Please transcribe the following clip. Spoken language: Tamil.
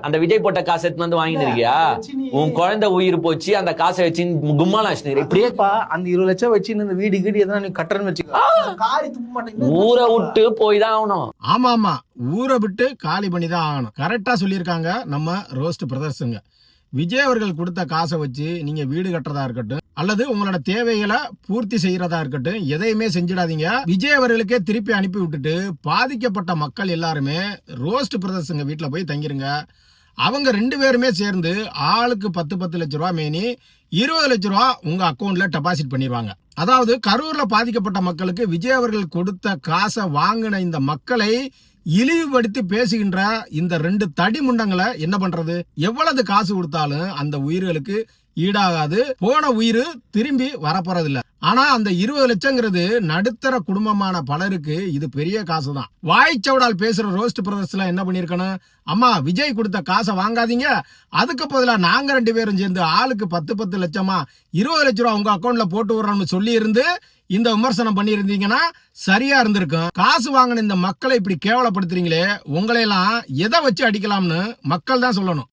அந்த விஜய் போட்ட காசை எடுத்து வந்து வாங்கிட்டு இருக்கியா? உன் குழந்தை உயிர் போச்சு, அந்த காசை வச்சு கும்மால இப்படியேப்பா. அந்த 20 லட்சம் வச்சு இந்த வீடு கீடு எதனா நீ கட்டறன்னு வச்சுக்கோ, ஊரை விட்டு போய் தான் ஆகணும். ஆமா ஆமா, ஊரை விட்டு காலி பண்ணி தான் ஆகணும். கரெக்டா சொல்லியிருக்காங்க நம்ம ரோஸ்ட் பிரதர்ஸுங்க. விஜய் அவர்கள் கொடுத்த காசை வச்சு நீங்க வீடு கட்டுறதா இருக்கட்டும் அல்லது உங்களோட தேவைகளை பூர்த்தி செய்யறதா இருக்கட்டும், எதையுமே செஞ்சிடாதீங்க. விஜய் அவர்களுக்கே திருப்பி அனுப்பி விட்டுட்டு பாதிக்கப்பட்ட மக்கள் எல்லாருமே ரோஸ்ட் பிரதர்ஸுங்க வீட்டுல போய் தங்கிருங்க. அவங்க 2 பேருமே சேர்ந்து ஆளுக்கு 10 லட்ச ரூபா மேனி 20 லட்ச ரூபா உங்க அக்கௌண்ட்ல டெபாசிட் பண்ணிடுவாங்க. அதாவது கரூர்ல பாதிக்கப்பட்ட மக்களுக்கு விஜய் அவர்கள் கொடுத்த காசை வாங்கின இந்த மக்களை இழிவுபடுத்தி பேசுகின்ற இந்த 2 தடி முண்டங்களை என்ன பண்றது? எவ்வளவு காசு கொடுத்தாலும் அந்த உயிர்களுக்கு ஈடாகாது. போன உயிர் திரும்பி வரப்போறது இல்ல. ஆனா அந்த 20 லட்சங்கிறது நடுத்தர குடும்பமான பலருக்கு இது பெரிய காசு தான். வாய்ச்சவடால் பேசுற ரோஸ்ட் பிரதர்ஸ்ல என்ன பண்ணிருக்கணும்? அம்மா, விஜய் கொடுத்த காசை வாங்காதீங்க, அதுக்கு பதிலா நாங்க 2 பேரும் சேர்ந்து ஆளுக்கு 10 லட்சமா 20 லட்ச ரூபா உங்க அக்கௌண்ட்ல போட்டு விடுறோம்னு சொல்லி இருந்து இந்த விமர்சனம் பண்ணி இருந்தீங்கன்னா சரியா இருந்திருக்கும். காசு வாங்கின இந்த மக்களை இப்படி கேவலப்படுத்துறீங்களே, உங்களையெல்லாம் எதை வச்சு அடிக்கலாம்னு மக்கள் தான் சொல்லணும்.